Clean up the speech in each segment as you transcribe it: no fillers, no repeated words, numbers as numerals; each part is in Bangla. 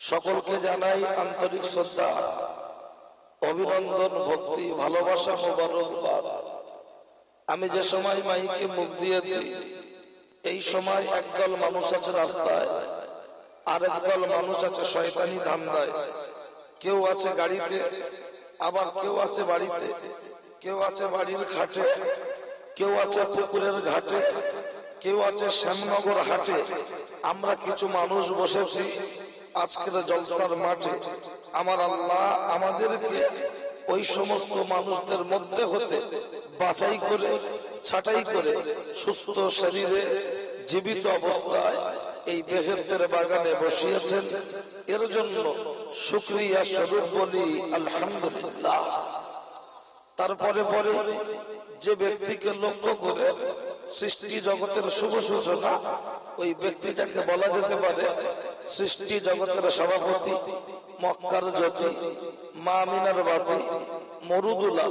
সকলকে জানাই আন্তরিক শ্রদ্ধা, অভিনন্দন, ভক্তি, ভালোবাসা, মোবারকবাদ। আমি যে সময় মাইকে মুখ দিয়েছি, এই সময় একদল মানুষ আছে রাস্তায়, আরেক দল মানুষ আছে শয়তানি ধান্দায়। কেউ আছে গাড়িতে, আবার কেউ আছে বাড়িতে, কেউ আছে বাড়ির ঘাটে, কেউ আছে পুকুরের ঘাটে, কেউ আছে শ্যামনগর হাটে। আমরা কিছু মানুষ বসেছি আজকের জলসার মাঠে। আমার আল্লাহ আমাদেরকে ওই সমস্ত মানুষদের মধ্যে হতে বাছাই করে, ছাঁটাই করে সুস্থ শরীরে জীবিত অবস্থায় এই বেহেশতের বাগানে বসিয়েছেন। এর জন্য শুকরিয়া স্বরূপ বলি আলহামদুলিল্লাহ। তারপরে পরে যে ব্যক্তিকে লক্ষ্য করে সৃষ্টি জগতের শুভ সূচনা, ওই ব্যক্তিটাকে বলা যেতে পারে সৃষ্টি জগতের সভাপতি, মক্কার জ্যোতি, মা আমিনার বাতি, মরুদুল্লাহ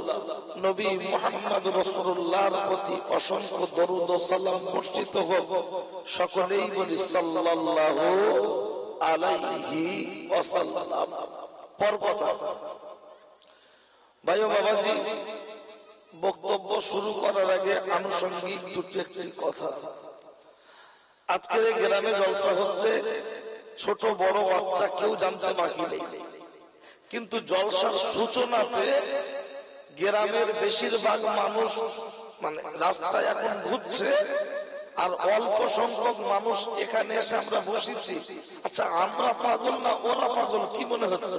নবী মুহাম্মদ রাসূলুল্লাহর প্রতি অসংখ্য দরুদ ও সালাম বর্ষিত হোক। সকলেই বলি সাল্লাল্লাহু আলাইহি ওয়াসাল্লাম। পর কথা, ভাই ও বাবাজি, বক্তব্য শুরু করার আগে আনুষঙ্গিক দুটি একটি কথা। আজকের এই গ্রামে জলসা হচ্ছে, ছোট বড় বাচ্চা কেউ জানতে বাকি নেই, কিন্তু জলসার সূচনাতে গ্রামের বেশিরভাগ মানুষ মানে রাস্তায় এখন ঘুরছে, আর অল্প সংখ্যক মানুষ এখানে এসে আমরা বসেছি। আচ্ছা, আমরা পাগল না ওরা পাগল, কি মনে হচ্ছে?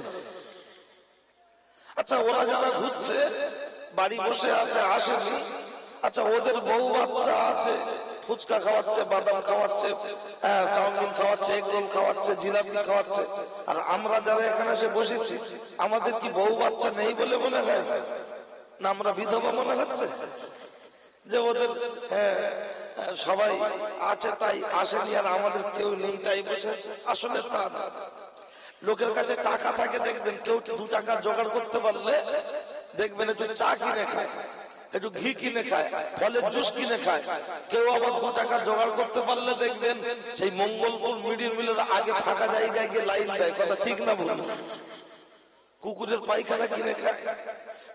আচ্ছা, ওরা যারা ঘুরছে বাড়ি বসে আছে, আসেনি। আচ্ছা, ওদের বউ বাচ্চা আছে, ফুচকা খাওয়াচ্ছে, বাদাম খাওয়াচ্ছে, চাউমিন খাওয়াচ্ছে, এগ রোল খাওয়াচ্ছে, জিলাপি খাওয়াচ্ছে, আর আমরা যারা এখানে এসে বসেছি আমাদের কি বউ বাচ্চা নেই বলে মনে হয় না? আমরা বিধবা মনে হচ্ছে যে ওদের সবাই আছে তাই আসেনি, আর আমাদের কেউ নেই তাই বসে আছে। আসলে তা না। লোকের কাছে টাকা থাকে, দেখবেন কেউ 2 টাকা জোগাড় করতে পারলে দেখবেন একটু চা কিনে খায়, একটু ঘি কিনে খায়, ফলের জুস কিনে খায়। কেউ আবার 2 টাকা জোগাড় করতে পারলে দেখবেন সেই মঙ্গলপুর মিডিল মিলের আগে ফাঁকা জায়গায় গিয়ে লাইন দেয়। কথা ঠিক না বলুন? কুকুরের পায়খানা কিনে খায়।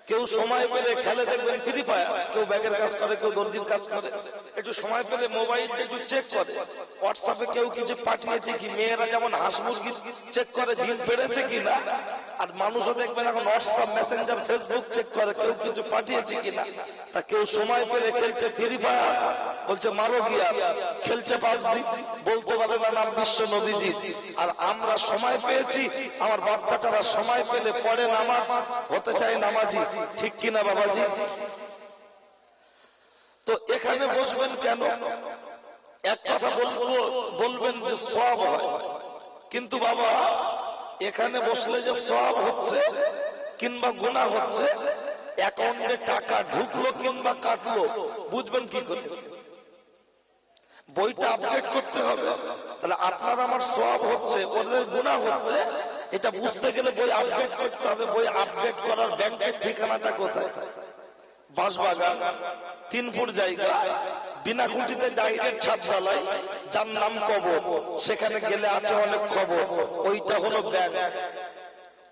কেউ সময় পেলে খেলে, দেখবেন ফ্রি ফায়ার। কেউ ব্যাগের কাজ করে, কেউ দর্জির কাজ করে। একটু সময় পেলে মোবাইলটা একটু চেক করে, হোয়াটসঅ্যাপে কেউ কিছু পাঠিয়েছে কি। মেয়েরা যেমন হাঁস মুরগি চেক করে ডিম পেড়েছে কিনা, আর মানুষও দেখবেন এখন হোয়াটসঅ্যাপ, মেসেঞ্জার, ফেসবুক চেক করে কেউ কিছু পাঠিয়েছে কিনা। তা কেউ সময় পেলে খেলছে ফ্রি ফায়ার, বলছে মারো গিয়া, খেলছে পাবজি, বলতে পারে না নাম বিশ্ব নবীজি। আর আমরা সময় পেয়েছি, আমার বাচ্চারা সময় পেলে পড়ে নামাজ, হতে চায় নামাজি। ঠিক কিনা বাবাজি? তো এখানে বসবেন কেন? এক কথা বলবেন যে সওয়াব হয়, কিন্তু বাবা এখানে বসলে যে সওয়াব হচ্ছে কিংবা গুনাহ হচ্ছে, অ্যাকাউন্টে টাকা ঢুকলো কিংবা কাটলো, বুঝবেন কি করে? বইটা আপডেট করতে হবে। তাহলে আপনার আমার সওয়াব হচ্ছে, ওদের গুনাহ হচ্ছে, এটা বুঝতে গেলে বই আপডেট করতে হবে। বই আপডেট করার ব্যাংকের ঠিকানাটা কোথায়? বাঁশবাগান, 3 ফুট জায়গা, বিনা খুঁটিতে ডাইরেক্ট ছাদ ঢালাই, যার নাম কবর। সেখানে গেলে আছে অনেক খবর। ওইটা হলো ব্যাংক।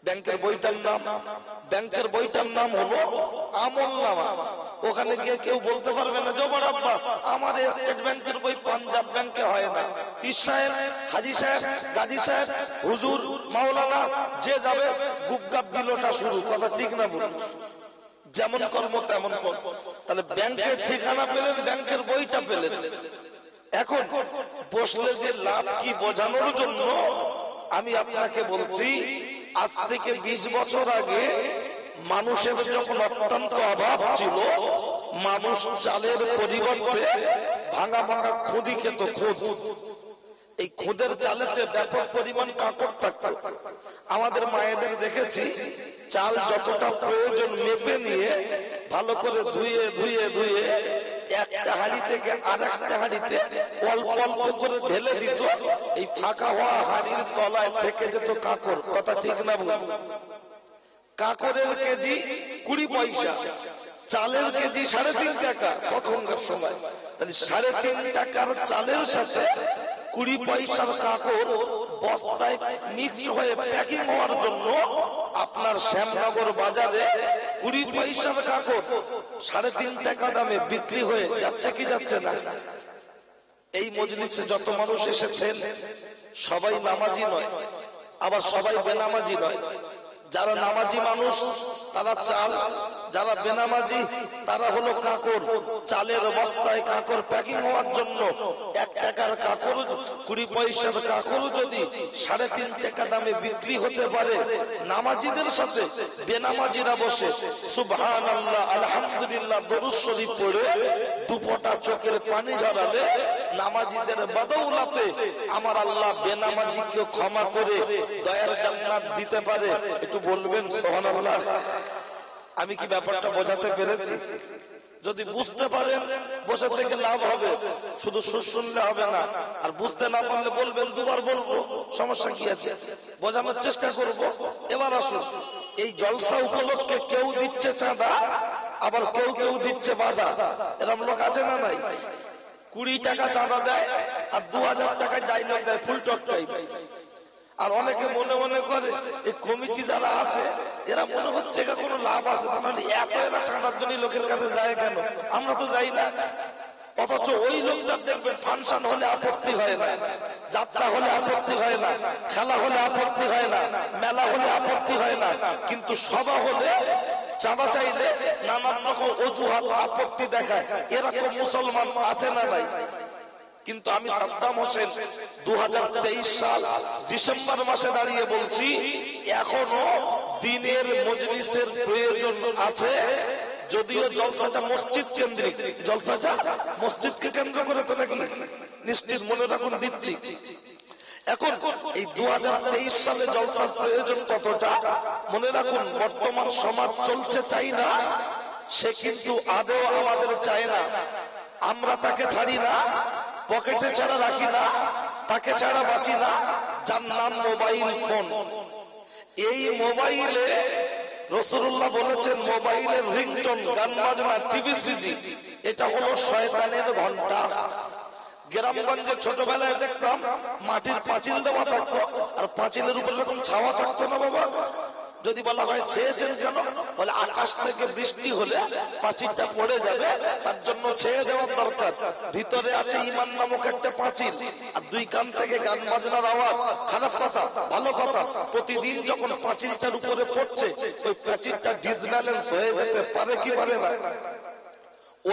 ব্যাংকের বইটার নাম হলো আমলনামা। ওখানে গিয়ে কেউ বলতে পারবে না যে বড় আব্বা আমার স্টেট ব্যাংকের বই পাঞ্জাব ব্যাংকে হয় না। পীর সাহেব, হাজি সাহেব, গাজী সাহেব, হুজুর, মাওলানা যে যাবে গুপগাপ বিলোটা শুরু। কথা ঠিক না বলুন? যেমন কর্ম তেমন কর্ম। তাহলে ব্যাংকের ঠিকানা পেলেন, ব্যাংকের বইটা পেলেন। এখন বসলে যে লাভ কি বোঝানোর জন্য আমি আপনাকে বলছি, আজ থেকে 20 বছর আগে মানুষের যখন অত্যন্ত অভাব ছিল, মানুষ চালের পরিবর্তে ভাঙা ভাঙা খুদি খেত। খুদ, এই খুদের চালেতে ব্যাপক পরিমাণ কাঁকড় থাকত। আমাদের মায়েদের দেখেছি চাল যতটা প্রয়োজন মেপে নিয়ে ভালো করে ধুয়ে ধুয়ে ধুয়ে একটা হাঁড়ি থেকে আরেকটা হাঁড়িতে অল্প অল্প করে ঢেলে দিত। এই ফাঁকা হওয়া হাঁড়ির তলায় থেকে যেত কাঁকড়। কথা ঠিক না বলুন? কাঁকড়ের কেজি 20 পয়সা, চালের কেজি 3.5 টাকা তখনকার সময়। তাহলে 3.5 টাকার চালের সাথে 20 পয়সার কাঁকড় বস্তায় মিক্স হয়ে প্যাকিং হওয়ার জন্য আপনার শ্যামনগর বাজারে 20 পয়সার কাকর 3.5 টাকা দামে বিক্রি হয়ে যাচ্ছে কি যাচ্ছে না? এই মজলিসে যত মানুষ এসেছেন সবাই নামাজি নয়, আবার সবাই বেনামাজি নয়। যারা নামাজি মানুষ তারা চাল, যারা বেনামাজি তারা হলো কাকর। চালের বস্তায় কাকর প্যাকিং হওয়ার জন্য 1 টাকার কাকর 20 পয়সার কাকর যদি 3.5 টাকা দামে বিক্রি হতে পারে, নামাজিদের সাথে বেনামাজিরা বসে সুবহানাল্লাহ আলহামদুলিল্লাহ দরুদ শরীফ পড়ে দুপটা চোখের পানি ঝরালে নামাজিদের বদৌলতে আমার আল্লাহ বেনামাজিকে ক্ষমা করে দয়ার জান্নাত দিতে পারে। একটু বলবেন সুবহানাল্লাহ। আমি কি ব্যাপারটা বোঝাতে পেরেছি? যদি বুঝতে পারেন বসে থেকে লাভ হবে, শুধু শুনলে হবে না। আর বুঝতে না পারলে বলবেন, দুবার বলবো, সমস্যা কি আছে? বোঝানোর চেষ্টা করব। এবার আসুন, এই জলসা উপলক্ষে কেউ দিচ্ছে চাঁদা, আবার কেউ কেউ দিচ্ছে বাধা। এরকম লোক আছে না নাই? 20 টাকা চাঁদা দেয় আর 2000 টাকায় ডাইলগ দেয়, ফুল টক টাইপ। আর অনেকে মনে মনে করে এই কমিটি যারা আছে এরা মনে হচ্ছে কোনো লাভ আছে, তাহলে এত এরা চাঁদার জন্য লোকের কাছে যায় কেন? আমরা তো যাই না। অথচ ওই লোকটা দেখবেন ফাংশন হলে আপত্তি হয় না, যাত্রা হলে আপত্তি হয় না, খেলা হলে আপত্তি হয় না, মেলা হলে আপত্তি হয় না, কিন্তু সভা হলে চাঁদা চাইলে নানান রকম অজুহাত আপত্তি দেখায়। এরকম মুসলমান আছে না নাই? কিন্তু আমি সাদ্দাম হোসেন 2023 সাল ডিসেম্বর মাসে দাঁড়িয়ে বলছি, এখনো দিনের মজলিসের প্রয়োজন আছে। যদিও জলসাটা মসজিদ কেন্দ্রিক, জলসাটা মসজিদকে কেন্দ্র করে তো নাকি নিশ্চিত মনে রাখুন দিচ্ছি। এখন এই 2023 সালে জলসার প্রয়োজন কতটা মনে রাখুন। বর্তমান সমাজ চলছে চাই না, সে কিন্তু আদৌ আমাদের চায় না। আমরা তাকে ছাড়ি না, পকেটে ছাড়া রাখি না, তাকে ছাড়া বাঁচি না, যার নাম মোবাইল ফোন। এই মোবাইলে রাসূলুল্লাহ বলেছেন মোবাইলের রিংটোন, গান বাজনা, টিভি সিডি, এটা হলো শয়তানের ঘন্টা। গ্রামগঞ্জে ছোটবেলায় দেখতাম মাটির পাঁচিল দেওয়া থাকতো, আর পাঁচিলের উপর এরকম ছাওয়া থাকতো না বাবা। যদি বলা হয় ছেয়েছেন কেন, বলে আকাশ থেকে বৃষ্টি হলে পাঁচিলটা পড়ে যাবে, তার জন্য ছেয়ে দেওয়ার দরকার। ভিতরে আছে ঈমান নামক একটা পাঁচিল, আর 2 কান থেকে গান বাজনার আওয়াজ। খারাপ কথা, ভালো কথা, প্রতিদিন যখন পাঁচিলটার উপরে পড়ছে ওই পাঁচিলটা ডিসব্যালেন্স হয়ে যেতে পারে কি পারে না?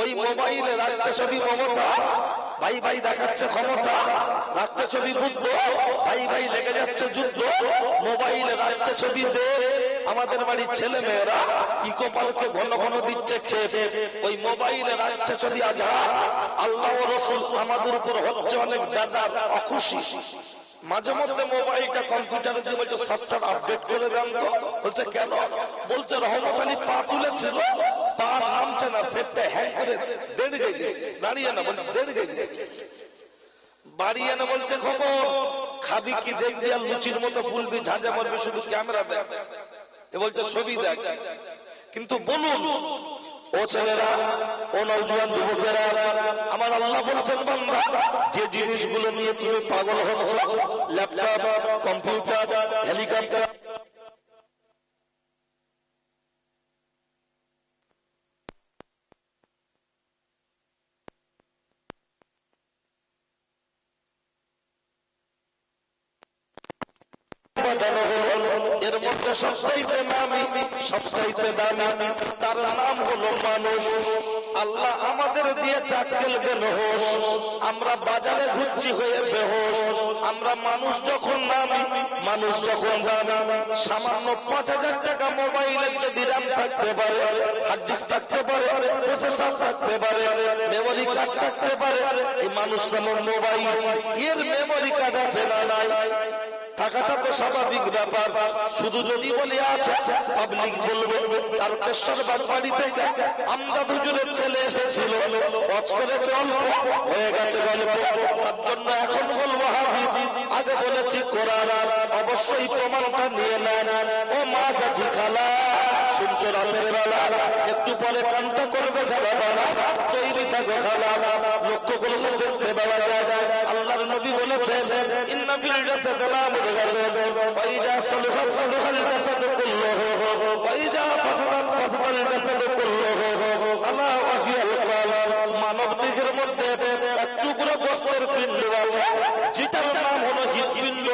ওই মোবাইলে রাখছে ছবি মমতা, ভাই ভাই দেখাচ্ছে ক্ষমতা, রাখছে ছবি বুদ্ধ, ভাই ভাই লেগে যাচ্ছে যুদ্ধ। মোবাইলে রাখছে ছবি দেব, আমাদের বাড়ির ছেলে মেয়েরা ইকো পার্কে ঘন ঘন দিচ্ছে খেয়ে। ওই মোবাইলে রাখছে ছবি আজহার। আল্লাহ ও রাসূল আমাদের উপর হচ্ছে অনেক বেজার, অখুশি। মাঝে মধ্যে মোবাইলটা কম্পিউটারে দিয়ে বলছে সফটওয়্যার আপডেট করে দেন তো। বলছে কেন? বলছে রহমত আলী পা তুলেছিল, পা নামছে না, সেটটা হ্যাং করে দেড় গেছে, দাঁড়িয়ে না, বলছে দেড় গেছে, বাড়িয়ে না। বলছে খবর খাবি কি দেখবি আর লুচির মতো ফুলবি, ঝাঁঝা মারবি, শুধু ক্যামেরা দেখ। এ বলছে ছবি দেখ। কিন্তু বলুন ও ছেলেরা, ও নওজোয়ান যুবকেরা, আমার আল্লাহ বলছেন বান্দা যে জিনিসগুলো নিয়ে তুমি পাগল হচ্ছ, ল্যাপটপ, কম্পিউটার, হেলিকপ্টার, এর মধ্যে সবচাইতে নামি, সবচাইতে দামি, তার নাম হলো মানুষ। আল্লাহ আমাদের দিয়ে চাকল গেল হোস, আমরা বাজারে ঘুরছি হয়ে বেহোশ। আমরা মানুষ যখন নামি, মানুষ যখন দামি, সামান্য 5000 টাকা মোবাইলের যদি র্যাম থাকতে পারে, হার্ড ডিস্ক থাকতে পারে, প্রসেসর থাকতে পারে, মেমোরি কার্ড থাকতে পারে, এই মানুষ নামক মোবাইল এর মেমোরি কার্ড আছে না নাই? থাকাটা তো স্বাভাবিক ব্যাপার। শুধু যদি বলি আছে, পাবলিক বলবে তারকেশ্বর বাগবাড়ি থেকে আমজাদ হুজুরের ছেলে এসেছিল, ওয়াজ করেছে অল্প, হয়ে গেছে গল্প। তার জন্য এখন বলবো হাদিস, আগে বলেছি কোরআন। অবশ্যই প্রমাণটা নিয়ে নেন। ও মা চাচি খালা, শুনছো রাতের বেলা, একটু পরে কানটা করবে যারা বাবা, তৈরি থাকো খালা। লক্ষ্য করলে দেখতে পাওয়া যায় আল্লাহর নবী বলেছেন, ইন্না ফিল জাসাদ লা মুদগাত ওয়া ইযা সালাহা সালাহাল জাসাদ কুল্লুহু ওয়া ইযা ফাসাদাত ফাসাদাল জাসাদ কুল্লুহু আলা ওয়া হিয়াল কলব। মানব দেহের মধ্যে এক টুকরো গোশতের পিণ্ড আছে যেটার নাম হলো হৃৎপিণ্ড,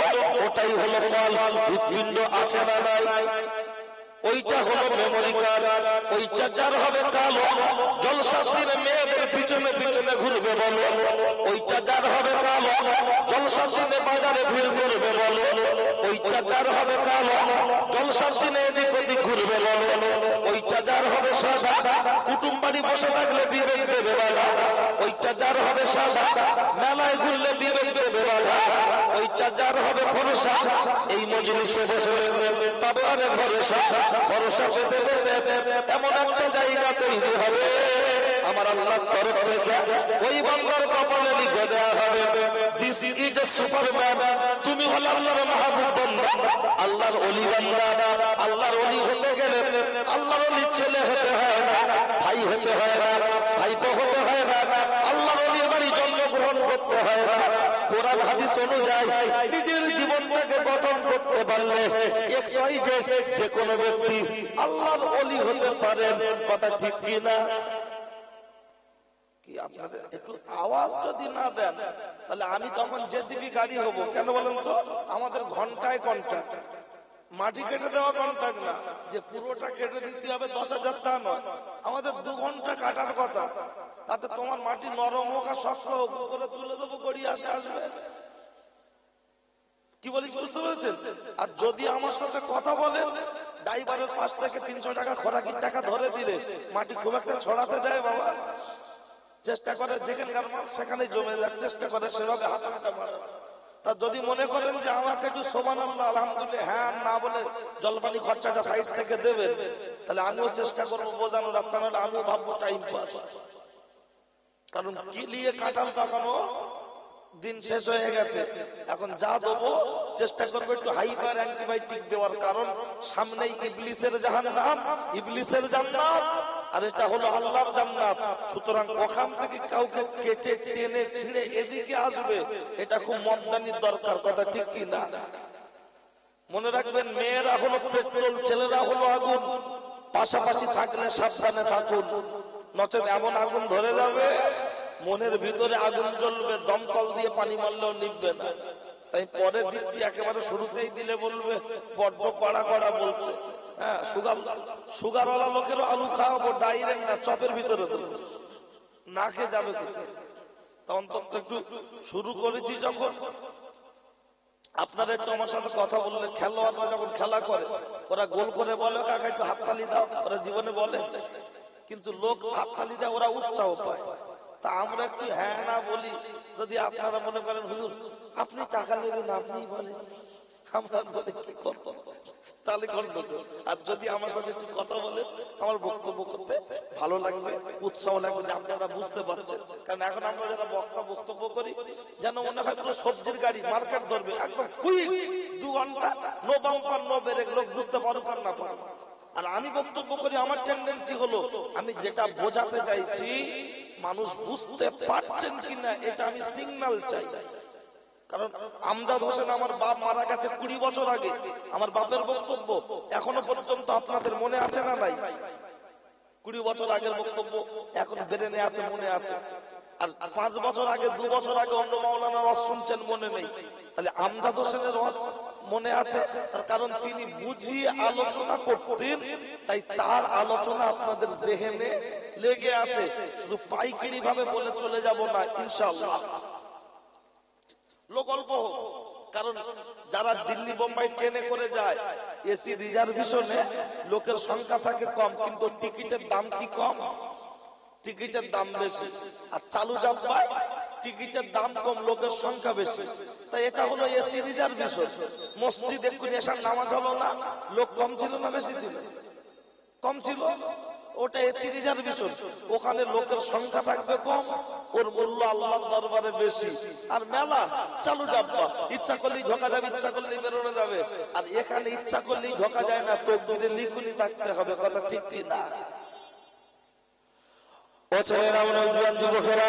ওটাই হলো কলব। হৃৎপিণ্ড আছে না নাই? ওইটা হলো মেমোরি কার্ড। ওইটা যার হবে কালো, জলসাশীল মেয়েদের পিছনে পিছনে ঘুরবে বলো। ওইটা যার হবে কালো, জলসাশীল বাজারে ভিড় করবে বলো। ওইটা যার হবে কালো, জলসাশীল এদিক ওদিক ঘুরবে বলো। ওইটা যার হবে সাদা, কুটুম বাড়ি বসে থাকলে বিবেক দেবে বাধা। ওইটা যার হবে সাদা, মেলায় ঘুরলে বিবেক দেবে বাধা। ওইটা যার হবে ভরসা, এই মজলিসে বসে পাবে অনেক ভরসা। ভরসা পেতে পেতে এমন একটা জায়গা তৈরি হবে আমার আল্লাহর তরফ থেকে ওই বান্দার কপালে লিখে দেয়া হবে, দিস ইজ এ সুপারম্যান। তুমি হলো আল্লাহর মাহবুব বান্দা, আল্লাহর ওলি বান্দা। আল্লাহর ওলি হতে গেলে আল্লাহর ওলির ছেলে হতে হয় না, ভাই হতে হয় না, ভাইপো হতে হয় না, আল্লাহর ওলির বাড়ি জন্মগ্রহণ করতে হয় না। কোরআন হাদিস অনুযায়ী নিজের জীবনটাকে গঠন করতে পারলে যে কোনো ব্যক্তি আল্লাহর ওলি হতে পারেন। কথা ঠিক কি না? কি আপনাদের একটু আওয়াজ যদি না দেন তাহলে আমি তখন জেসিবি গাড়ি হব। কেন বলেন তো? আমাদের ঘন্টায় কন্ট্রাক্ট, মাটি কেটে দেওয়া কন্ট্রাক্ট না যে পুরোটা কেটে দিতে হবে 10,000 তা নয়। আমাদের 2 ঘন্টা কাটার কথা, তাতে তোমার মাটি নরম হোক আর শক্ত হোক করে তুলে দেবো, গড়িয়ে আসবে। কি বলিস বুঝতে পেরেছেন? আর যদি আমার সাথে কথা বলেন, ড্রাইভারের পাশ থেকে 300 টাকা খোরাকির টাকা ধরে দিলে মাটি খুব একটা ছড়াতে দেয় বাবা। চেষ্টা করে যেখানকার মাল সেখানে জমে যাক, চেষ্টা করে সেভাবে হাতাহাতা মারে। তা যদি মনে করেন যে আমাকে একটু সুবহানাল্লাহ আলহামদুলিল্লাহ হ্যাঁ না বলে জলপানি খরচাটা সাইড থেকে দেবেন, তাহলে আমিও চেষ্টা করবো বোঝানোর। আপনারা আমিও ভাববো টাইম পাস। কারণ কি নিয়ে কাঁঠাল পাকানো দিন শেষ হয়ে গেছে। এখন যা দেবো চেষ্টা করবো একটু হাইপার অ্যান্টিবায়োটিক দেওয়ার, কারণ সামনেই ইবলিসের জাহান্নাম, ইবলিসের জান্নাত, আর এটা হলো আল্লাহর জান্নাত। সুতরাং ওখান থেকে কাউকে কেটে টেনে ছিঁড়ে এদিকে আসবে, এটা খুব মমদানির দরকার। কথা ঠিক কি না? মনে রাখবেন, মেয়েরা হলো পেট্রোল, ছেলেরা হলো আগুন। পাশাপাশি থাকলে সাবধানে থাকুন, নচেত এমন আগুন ধরে যাবে মনের ভিতরে আগুন জ্বলবে, দমকল দিয়ে পানি মারলেও নিভবে না। তাই পরে দিচ্ছি, একেবারে শুরুতেই দিলে বলবে বড্ড কড়া কড়া বলছে। হ্যাঁ, সুগারওয়ালা লোকেরও আলু খাওয়াবো, ডাইরেক্ট না, চপের ভিতরে দেবো, না খেয়ে যাবে কোথায়? তখন তো একটু শুরু করেছি যখন। আপনারা একটু আমার সাথে কথা বললে, খেলোয়াড়রা যখন খেলা করে ওরা গোল করে বলে কাকা একটু হাততালি দাও, ওরা জীবনে বলে, কিন্তু লোক হাততালি দেয়, ওরা উৎসাহ পায়। তা আমরা একটু হ্যাঁ না বলি, যদি আপনারা মনে করেন হুজুর আপনি টাকা নেবেন আপনি বলেন, আমরা বলে কি করবো, তাহলে গন্ডগোল। আর যদি আমার সাথে একটু কথা বলে আমার বক্তব্য করতে ভালো লাগবে, উৎসাহ লাগবে, যে আপনারা বুঝতে পারছেন। কারণ এখন আমরা যারা বক্তব্য করি যেন মনে হয় পুরো সবজির গাড়ি মার্কেট ধরবে, একদম কুইক 2 ঘন্টা, নো বাম্পার নো ব্রেক, লোক বুঝতে পারুক আর না পারুক। আর আমি বক্তব্য করি, আমার টেন্ডেন্সি হলো আমি যেটা বোঝাতে চাইছি মানুষ বুঝতে পারছেন কিনা এটা আমি সিগন্যাল চাই। কারণ আমজাদ হোসেন আমার বাপ মারা গেছে 20 বছর আগে, আমার বাপের বক্তব্য এখনো পর্যন্ত আপনাদের মনে আছে না নাই? 20 বছর আগের বক্তব্য এখন ব্রেনে আছে, মনে আছে। আর 5 বছর আগে 2 বছর আগে অন্য মাওলানার ওয়াজ শুনছেন, মনে নেই। তাহলে আমজাদ হোসেনের ওয়াজ মনে আছে, তার কারণ তিনি বুঝিয়ে আলোচনা করতেন, তাই তার আলোচনা আপনাদের জেহেনে লেগে আছে। শুধু পাইকারি ভাবে বলে চলে যাব না ইনশাআল্লাহ, লোক অল্প হোক। কারণ যারা দিল্লি বোম্বাই ট্রেনে করে যায়, এসি রিজার্ভেশনে লোকের সংখ্যা থাকে কম, কিন্তু টিকিটের দাম কি কম? টিকিটের দাম বেশি। আর চালু ডাব্বায় টিকিটের দাম কম, লোকের সংখ্যা বেশি। তাই এটা হলো এসি রিজার্ভেশন। মসজিদ এক্ষুনি এসার নামাজ হলো না, লোক কম ছিল না বেশি ছিল? কম ছিল। ওটা এসি রিজার্ভেশন, ওখানে লোকের সংখ্যা থাকবে কম, ওর মূল্য আল্লাহর দরবারে বেশি। আর মেলা চালু ডাব্বা, ইচ্ছা করলেই ঢোকা যাবে, ইচ্ছা করলেই বেরোনো যাবে। আর এখানে ইচ্ছা করলেই ঢোকা যায় না, তকদিরে লিখুনি থাকতে হবে। কথা ঠিক কি না? ও ছেলেরা, নওজোয়ান যুবকেরা,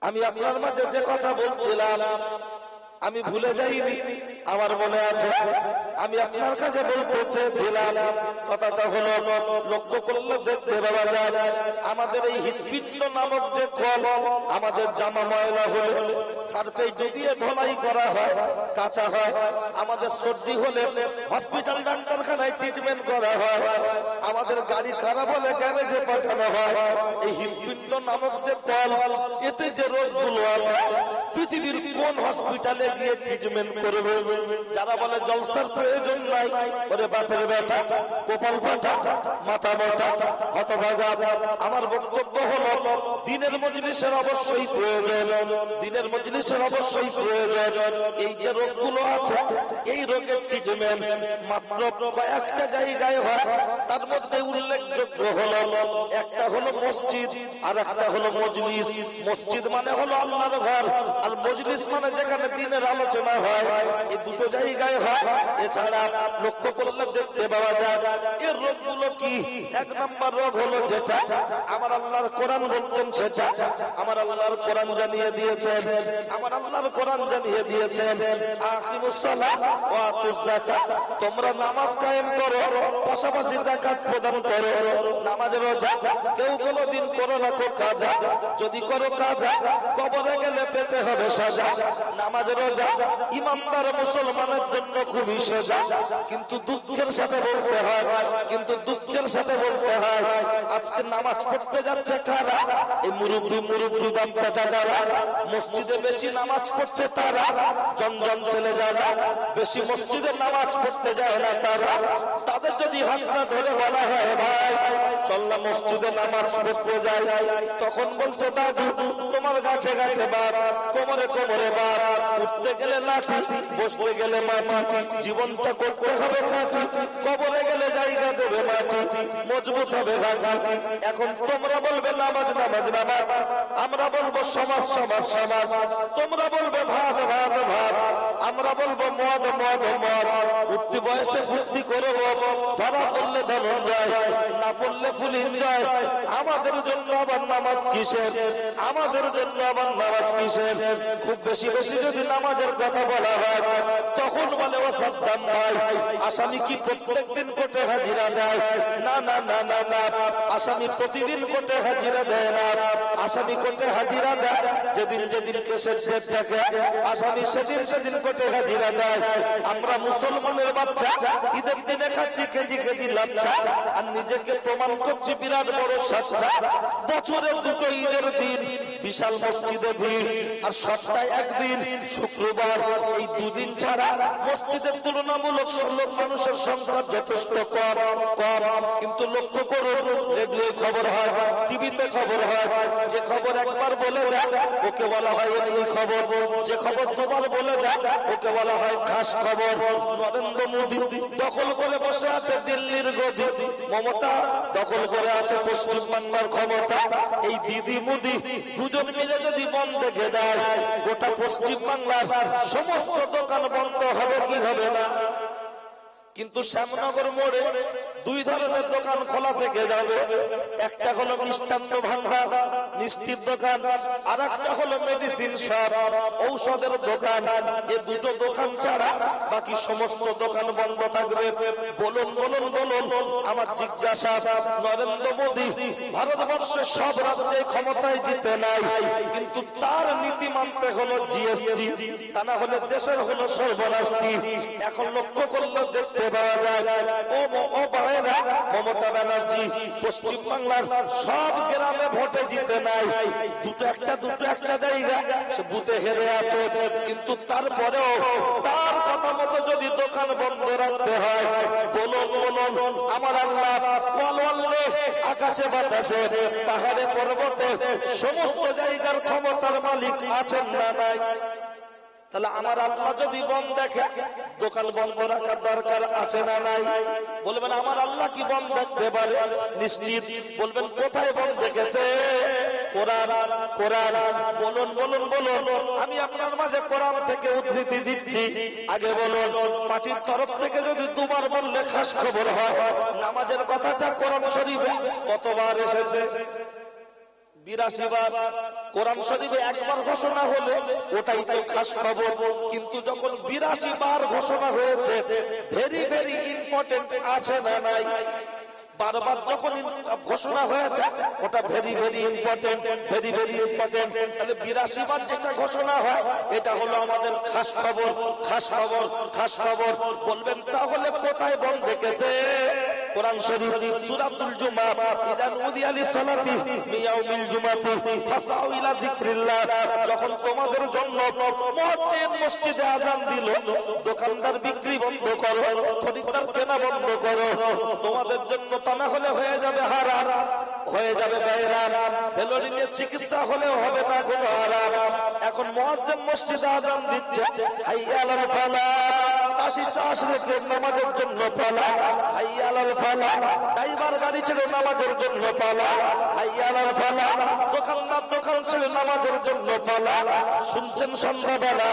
আমি আপনার মাঝে যে কথা বলছিলাম আমি ভুলে যাইনি, আমার মনে আছে। আমি আপনার কাছে বলতে চেয়েছিলাম, কথাটা হলো লক্ষ্য করলে দেখতে পাওয়া যায় আমাদের এই হৃৎপিণ্ড নামক যে কল, আমাদের জামা ময়লা হলে সার্ফে ডুবিয়ে ধোলাই করা হয়, কাঁচা হয়। আমাদের সর্দি হলে হসপিটাল ডাক্তারখানায় ট্রিটমেন্ট করা হয়, আমাদের গাড়ি খারাপ হলে গ্যারেজে পাঠানো হয়। এই হৃৎপিণ্ড নামক যে কল, এতে যে রোগগুলো আছে, পৃথিবীর কোন হসপিটালে গিয়ে ট্রিটমেন্ট করবে? যারা বলে জলসার প্রয়োজন নাই, ওরে বাপের বেটা, কপাল ফাটা, মাথা মোটা, হতভাগা। আমার বক্তব্য হলো দিনের মজলিসের অবশ্যই প্রয়োজন, দিনের মজলিসের অবশ্যই প্রয়োজন। এই যে রোগগুলো আছে, এই রোগের ট্রিটমেন্ট মাত্র কয়েকটা জায়গায় হয়। তার মধ্যে উল্লেখযোগ্য হলো, একটা হলো মসজিদ আর একটা হলো মজলিস। মসজিদ মানে হলো আল্লাহর ঘর, আর মজলিস মানে যেখানে দিনের আলোচনা হয়। এই দুটো জায়গায় হয়। এছাড়া লক্ষ্য করলে দেখতে পাওয়া যায় এর রোগগুলো কি। এক নম্বর রোগ হলো যেটা আমার আল্লাহর কোরআন বলছেন, সেটা আমার আল্লাহর কোরআন জানিয়ে দিয়েছেন। আমার আল্লাহর কোরআন জানিয়ে দিয়েছেন, আকিমুস সালাত ওয়া আতুজ যাকাত, তোমরা নামাজ কায়েম করো, পাশাপাশি যাকাত প্রদান করো। নামাজের রোজা কেউ কোনোদিন করো না কাজা, যদি করো কাজা কবরে গেলে পেতে হবে সাজা। নামাজের রোজা ইমানদার মুসলমানের জন্য খুবই সোজা, কিন্তু দুঃখের সাথে বলতে হয়, কিন্তু দুঃখের সাথে বলতে হয় আজকে নামাজ পড়তে যাচ্ছে কারা? এই মুরব্বী বাচ্চা চাচারা। মসজিদে বেশি নামাজ পড়ছে তারা, জনজন ছেলে যারা বেশি মসজিদে নামাজ পড়তে যায় না তারা। তাদের যদি হাতটা ধরে বলা হয় ভাই চল না মসজিদে নামাজ পড়তে যাই, তখন বলছে দাদু তোমার গাঁঠে গাঁঠে বার, কোমরে কোমরে বার, উঠতে গেলে লাঠি, বসতে গেলে মাটি, জীবনটা করতে হবে খাঁটি, কবরে গেলে জায়গা দেবে মাটি, মজবুত হবে ঘাটি। এখন তোমরা বলবে নামাজ নামাজ নামাজ, আমরা বলবো সমাজ সমাজ সমাজ, তোমরা বলবে ভাত ভাত ভাত, আমরা বলবো মদ মদ মদ। উঠতি বয়সে ফুর্তি করবো, ধরা পড়লে ধনঞ্জয়, না পড়লে ফুলিন যায়। আমাদের জন্য আবার নামাজ কিসের, আমাদের জন্য আবার নামাজ কিসের? খুব বেশি বেশি যদি নামাজের কথা বলা হয় তখন বলে ও সাদ্দাম ভাই আসামি কি প্রত্যেক দিন কোর্টে হাজিরা দেয়? না না না না না, আসামি প্রতিদিন কোর্টে হাজিরা দেয় না। আসামি কোর্টে হাজিরা দেয় যেদিন যেদিন কেসের ডেট থাকে, আসামি সেদিন সেদিন কোর্টে হাজিরা দেয়। আমরা মুসলমানের বাচ্চা ঈদের দিনে খাচ্ছি কেজি কেজি লাচ্ছা, আর নিজেকে প্রমাণ করছি বিরাট বড় সাচ্চা। বছরে দুটো ঈদের দিন বিশাল মসজিদে ভিড়, আর সপ্তাহে একদিন শুক্রবার। এই দুদিন ছাড়া মসজিদের তুলনামূলক লোক মানুষের সংখ্যা যথেষ্ট কম কম। কিন্তু লক্ষ্য করুন, রেডিও খবর হয়, টিভিতে খবর হয়, যে খবর একবার বলে দেয় ওকে বলা হয় এমনি খবর, যে খবর দুবার বলে দেয় ওকে বলা হয় খাস খবর। নরেন্দ্র মোদী দখল করে বসে আছে দিল্লির গদি, মমতা দখল করে আছে পশ্চিমবাংলার ক্ষমতা। এই দিদি মোদি দুজন মিলে যদি বন্ধ দেখে দেয়, গোটা পশ্চিমবাংলার সমস্ত দোকান বন্ধ হবে কি হবে না? কিন্তু শ্যামনগর মোড়ে দুই ধরনের দোকান খোলা থেকে যাবে। একটা হলো মিষ্টান্ন ভান্ডার, মিষ্টির দোকান, আর একটা হলো মেডিসিন শপ, ঔষধের দোকান। এই দুটো দোকান ছাড়া বাকি সমস্ত দোকান বন্ধ থাকবে। বলুন বলুন বলুন, আমার জিজ্ঞাসা, নরেন্দ্র মোদী ভারতবর্ষের সব রাজ্যে ক্ষমতায় জিতে নাই, কিন্তু তার নীতি মানতে হলো জিএসটি, তা না হলে দেশের হলো সর্বনাশটি। এখন লক্ষ্য করলে দেখতে পাওয়া যায় ও ভাইরা, মমতা ব্যানার্জি পশ্চিমবাংলার সব গ্রামে ভোটে জিতে নাই, দুটো একটা জায়গা সে বুথে হেরে আছে। কিন্তু তারপরেও তার কথা মতো যদি দোকান বন্ধ রাখতে হয়, বলুন বলুন আমার আল্লাহ আকাশে বাতাসে পাহাড়ে পর্বতে সমস্ত জায়গার ক্ষমতার মালিক আছেন না নাই? তাহলে আমার আল্লাহ যদি বন্ধ দেখে দোকান বন্ধ রাখার দরকার আছে না নাই? বলবেন আমার আল্লাহ কি বন্ধ দেখতে পারে? নিশ্চিত। বলবেন কোথায় বন্ধ দেখেছে? কোরআন কোরআন। বলুন বলুন বলুন, আমি আপনার মাঝে কোরআন থেকে উদ্ধৃতি দিচ্ছি। আগে বলুন, পার্টির তরফ থেকে যদি দুবার বললে খাস খবর হয়, নামাজের কথাটা কোরআন শরীফে কতবার এসেছে? 82 বার কোরআন শরীফে একবার ঘোষণা হলো ওটাই তো খাস খবর, কিন্তু যখন 82 বার ঘোষণা হয়েছে ভেরি ভেরি ইম্পর্টেন্ট আছে না নাই? বারবার যখন ঘোষণা হয়েছে ওটা very very important, very very important. তাহলে 82 বার যেটা ঘোষণা হয় এটা হলো আমাদের খাস খবর, খাস খবর, খাস খবর। বলবেন তাহলে কোথায় বল দেখেছে? কোরআন শরীফ সূরাতুল জুমা, ইদা নুদিয়া লিস-সালাতি মিন ইয়াউমিল জুমাতি ফাসাউ ইলা যিকরিল্লাহ। যখন তোমাদের জন্য মুয়াজ্জিন মসজিদে আযান দিল, দোকানদার বিক্রি বন্ধ করো, খরিদ্দার কেনা বন্ধ করো, তোমাদের জন্য তা না হলে হয়ে যাবে হারাম, হয়ে যাবে বেহারাম। হেলোরিনের চিকিৎসা হলেও হবে না কোনো হারাম। এখন মুয়াজ্জিন মসজিদে আযান দিচ্ছে, হাইয়া আলাল ফালাহ, চাষি চাষ রেখে নামাজের জন্য পালা, হাইয়া আলাল ফালাহ। ড্রাইভার গাড়ি ছেড়ে নামাজের জন্য পালা, হাইয়া আলাল ফালাহ। দোকানদার দোকান ছেড়ে নামাজের জন্য পালা। শুনছেন সন্ধ্যাবেলা,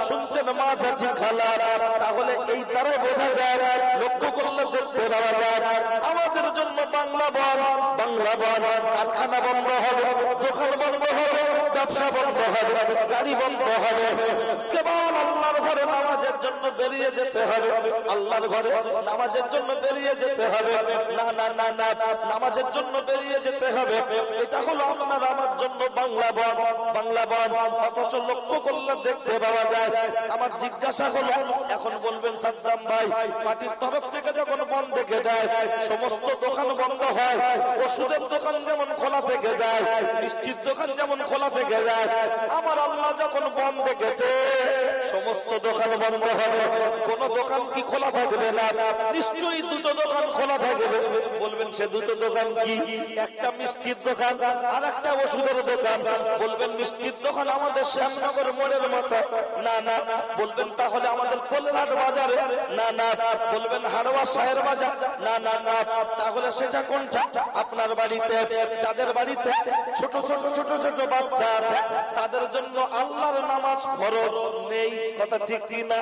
শুনছেন মাঝাজি খালা। তাহলে এই দ্বারাই বোঝা যায়, লক্ষ্য করলে দেখতে পাওয়া যায় আমাদের জন্য বাংলা বল, বাংলা বল। কারখানা বন্ধ হবে, দোকান বন্ধ হবে, ব্যবসা বন্ধ হবে, গাড়ি বন্ধ হবে। কেবল আল্লাহর ঘরে নামাজের জন্য বেরিয়ে যেতে হবে, আল্লাহর ঘরে নামাজের জন্য বেরিয়ে যেতে হবে। না না না না, নামাজের জন্য বেরিয়ে যেতে হবে, এটা হলো আপনার আমার জন্য বাংলা বল, বাংলা বল। অথচ লক্ষ্য করলে দেখতে পাওয়া যায়। আমার জিজ্ঞাসা হলো, এখন বলবেন সাদ্দাম ভাই পার্টির তরফ থেকে যখন বন্ধ থেকে যায়, সমস্ত দোকান বন্ধ হয়, ওষুধের দোকান যেমন খোলা থেকে যায়, মিষ্টির দোকান যেমন খোলা থেকে যায়, আমার আল্লাহ যখন বন্ধ দেখেছে সমস্ত দোকান বন্ধ হবে, কোন দোকান কি খোলা থাকবে না? নিশ্চয়ই দুটো দোকান খোলা থাকবে। বলবেন সে দুটো দোকান কি? একটা মিষ্টির দোকান আর একটা ওষুধের দোকান। বলবেন মিষ্টির দোকান আমাদের শ্যামনগর মোড়ের মতো? না না। বলবেন তাহলে আমাদের পোলহাট বাজারে? না না। বলবেন হাড়োয়া শাহের বাজার? না না না। তাহলে সেটা কোনটা? আপনার বাড়িতে, যাদের বাড়িতে ছোট ছোট ছোট ছোট বাচ্চা আছে তাদের জন্য আল্লাহর নামাজ ফরজ নেই। কথা ঠিক কি না?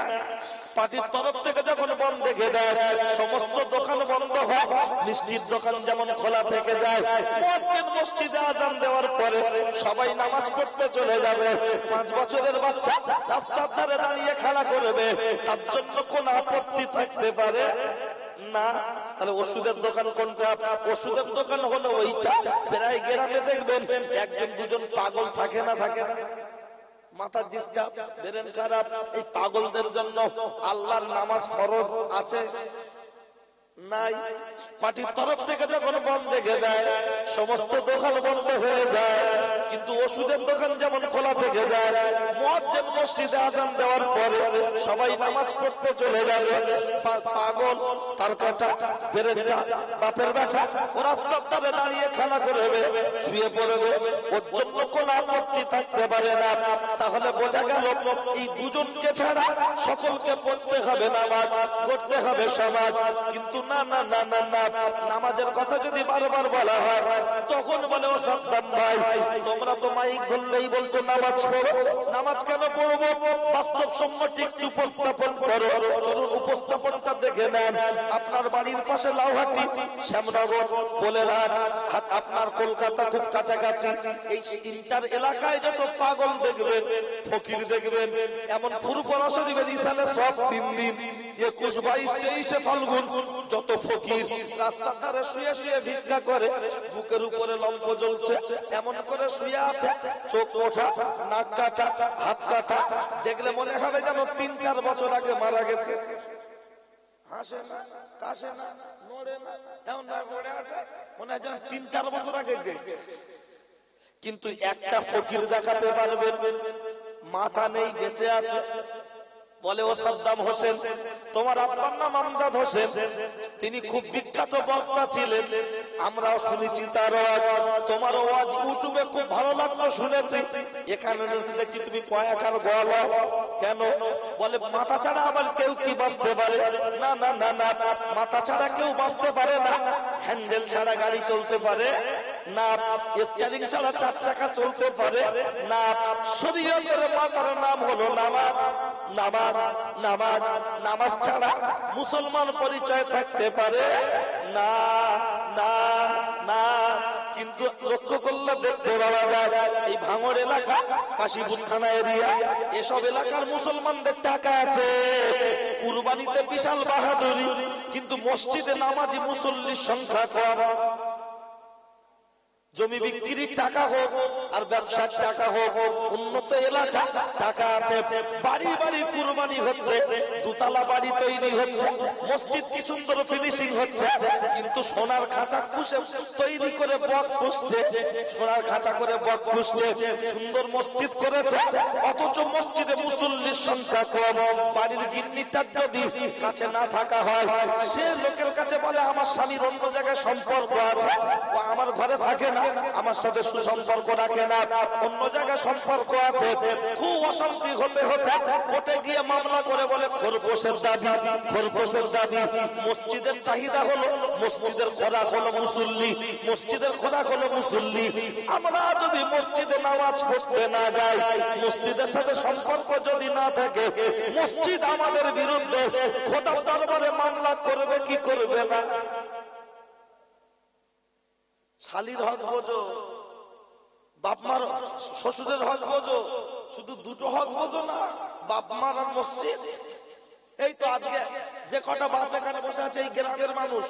পার্টির তরফ থেকে যখন বন্ধ দেখে দেয়, সমস্ত দোকান বন্ধ হয়, মিষ্টির দোকান যেমন খোলা থেকে যায়। মুয়াজ্জিন মসজিদে আযান দেওয়ার পরে সবাই নামাজ পড়তে চলে যাবে। 5 বছরের বাচ্চা রাস্তার ধারে দাঁড়িয়ে খেলা করবে, তার জন্য কোন আপত্তি থাকতে পারে না? তাহলে ওষুধের দোকান কোনটা? ওষুধের দোকান হলো ওইটা। প্রায় গ্রামে দেখবেন একজন দুজন পাগল থাকে না, থাকে না? মাথার ডিস্টার্ব, ব্রেন খারাপ, এই পাগলদের জন্য আল্লাহর নামাজ ফরজ আছে নাই? পার্টির তরফ থেকে যখন বন্ধ দেখে দেয়, সমস্ত দোকান বন্ধ হয়ে যায়, কিন্তু ওষুধের দোকান যেমন খোলা থেকে যায়। মুয়াজ্জিন মসজিদে আযান দেওয়ার পরে সবাই নামাজ পড়তে চলে যাবে। পাগল, তার কাটা, বেরেন্টা, বাপের বেটা ও রাস্তার ধারে দাঁড়িয়ে খেলা করবে, শুয়ে পড়বে, ওর জন্য কোন আপত্তি থাকতে পারে না। তাহলে বোঝা গেল এই দুজনকে ছাড়া সকলকে পড়তে হবে নামাজ, করতে হবে সমাজ। কিন্তু না না না না না, নামাজের কথা যদি বারবার বলা হয় তখন বলে ও সাদ্দাম ভাই তোমরা তো মাইক ধরলেই বলছো নামাজ পড়ো, নামাজ কেন পড়বো? বাস্তবসম্মত একটু উপস্থাপন করো। চলুন উপস্থাপনটা দেখে নেন। আপনার বাড়ির পাশে লাউহাটি, শ্যামনগর, পোলেরহাট, আপনার কলকাতা খুব কাছাকাছি, এই ইন্টার এলাকায় যত পাগল দেখবেন, ফকির দেখবেন, এমন ফুরফুরা শরীফের ইসালে সব 3 দিন 21, 22, 23 ফাল্গুন যত ফকির রাস্তার ধারে শুয়ে শুয়ে ভিক্ষা করে, বুকের উপরে লম্ব জ্বলছে, এমন করে শুয়ে আছে, চোখ ওঠা, নাক কাটা, হাত কাটা, দেখলে মনে হবে যেন 3-4 বছর আগে মারা গেছে। হাসে না, কাশে না, নড়ে না, এমন না পড়ে আছে, মনে হয় যেন 3-4 বছর আগে। কিন্তু একটা ফকির দেখাতে পারবেন মাথা নেই, বেঁচে আছে। বলে ও সাদ্দাম হোসেন, তোমার আব্বার নাম আমজাদ হোসেন, তিনি খুব বিখ্যাত বক্তা ছিলেন, আমরাও শুনেছি তার আওয়াজ, তোমার আওয়াজ ইউটিউবে খুব ভালো লাগলো শুনেছি। এখানে দেখি তুমি কয়াকার গলা কেন? বলে মাথা ছাড়া আবার কেউ কি বাঁচতে পারে? না না না না, মাথা ছাড়া কেউ বাঁচতে পারে না। হ্যান্ডেল ছাড়া গাড়ি চলতে পারে না, স্টিয়ারিং ছাড়া 4 চাকা চলতে পারে না। শরীয়তের মাথার নাম হলো নামাজ। নামাজ নামাজ নামাজ ছাড়া মুসলমান পরিচয় থাকতে পারে না না না। কিন্তু লক্ষ্য করলে দেখতে পাওয়া যায় এই ভাঙড় এলাকা, কাশীপুর থানা এরিয়া, এসব এলাকার মুসলমানদের টাকা আছে, কুরবানিতে বিশাল বাহাদুরি, কিন্তু মসজিদে নামাজি মুসল্লির সংখ্যা কম। জমি বিক্রির টাকা হোক আর ব্যবসার টাকা হোক, উন্নত এলাকা টাকা আছে, বাড়ি বাড়ি কুরবানি হচ্ছে, দুতলা বাড়ি তৈরি হচ্ছে, মসজিদ কি সুন্দর ফিনিশিং হচ্ছে, কিন্তু সোনার খাঁচা পুষে তৈরি করে বক পুষছে, সোনার খাঁচা করে বক পুষছে, সুন্দর মসজিদ করেছে, অথচ মসজিদে মুসল্লির সংখ্যা কম। বাড়ির গিন্নিটার যদি কাছে না থাকা হয়, সে লোকের কাছে বলে আমার স্বামীর অন্য জায়গায় সম্পর্ক আছে, ও আমার ঘরে থাকে না, আমার সাথে সুসম্পর্ক রাখে না, অন্য জায়গায় সম্পর্ক আছে, খুব অশান্তি হতে হতে কোর্টে গিয়ে মামলা করে বলে খরগোশের দাবি, খরগোশের দাবি। মসজিদের চাহিদা হলো, মসজিদের খোরাক হলো মুসল্লি, মসজিদের খোরাক হলো মুসল্লি। আমরা যদি মসজিদে নামাজ পড়তে না যাই, মসজিদের সাথে সম্পর্ক যদি না থাকে, মসজিদ আমাদের বিরুদ্ধে খোদার দরবারে মামলা করবে কি করবে না? শালির হক বোঝো, বাপ মার শ্বশুরের হক বোঝো, শুধু দুটো হক বোঝো না, বাপ মার আর মসজিদ। এই তো আজকে যে কটা বাপ এখানে বসে আছে, এই গ্রামের মানুষ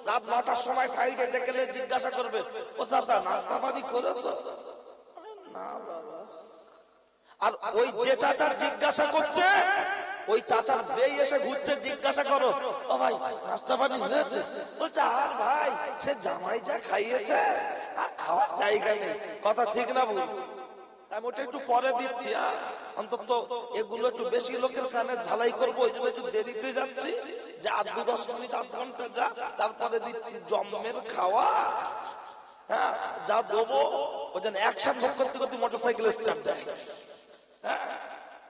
রাত 9টার সময় সাইডে দেখলে জিজ্ঞাসা করবে, ও চাচা নাস্তা পানি করেছো? না বাবা। আর ওই যে চাচার জিজ্ঞাসা করছে, ওই চাচার বেই এসে ঘুরছে, জিজ্ঞাসা করো ও ভাই নাস্তা পানি হয়েছে? বলছে আর ভাই সে জামাই যা খাইয়েছে আর খাওয়ার জায়গা নেই। কথা ঠিক না ভুল? আমি ওটা একটু পরে দিচ্ছি, অন্তত এগুলো একটু বেশি লোকের কানে ঝালাই করবো, ওই জন্য একটু দেরিতে যাচ্ছি, যে 8-10 মিনিট 1/2 ঘন্টা যা, তারপরে দিচ্ছি জম্মের খাওয়া। হ্যাঁ যা দেবো ওই জন্য একসাথে ভোগ করতে করতে মোটরসাইকেল স্টার্ট দেয়। হ্যাঁ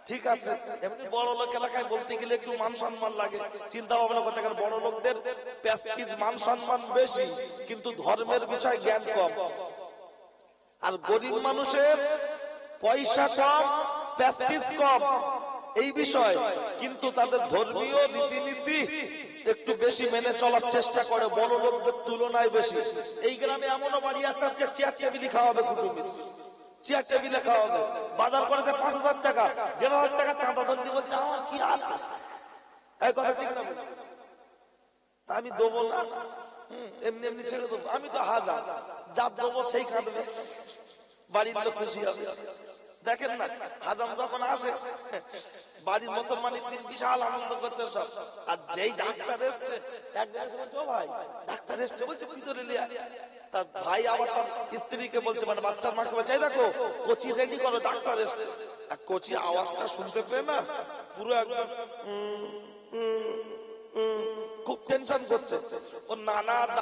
ঠিক আছে, এমনি বড় লোক এলাকায় বলতে গেলে একটু মান সম্মান লাগে, চিন্তা ভাবনা করতে গেলে বড় লোকদের প্রেস্টিজ মান সম্মান বেশি, কিন্তু ধর্মের বিষয় জ্ঞান কম। আর গরিব মানুষের পয়সা কম, প্রেস্টিজ কম এই বিষয়, কিন্তু তাদের ধর্মীয় রীতিনীতি একটু বেশি মেনে চলার চেষ্টা করে বড় লোকদের তুলনায় বেশি। এই গ্রামে এমনও বাড়ি আছে আজকে চেয়ার টেবিলই খাওয়াবে কুটুম্বির, চেয়ার টেবিলে খাওয়াবে, বাজার করেছে 5,000 টাকা, 1,500 টাকা চাঁদা ধরে বলছে আমার কি হাল। এই কথা ঠিক না? আমি দেবো না, এমনি এমনি ছেড়ে দেবো? আমি তো হাজার যা দেবো সেই খাবে, বাড়ির লোক খুশি হবে। দেখেন না হাজাম যখন আসে, বাড়ির মুসলমানের দিন বিশাল আনন্দ করছে সব। আর যেই ডাক্তার এসছে, ভাই ডাক্তার এসছে বলছে ভিতরে লিয়া, তার ভাই আবার তার স্ত্রীকে বলছে, মানে বাচ্চার মাকে বলছে এই দেখো কোচি রেডি করো, ডাক্তার এসছে। আর কোচি আওয়াজটা শুনতে পেয়ে না পুরো একদম খুব টেনশন করছে, ও নানা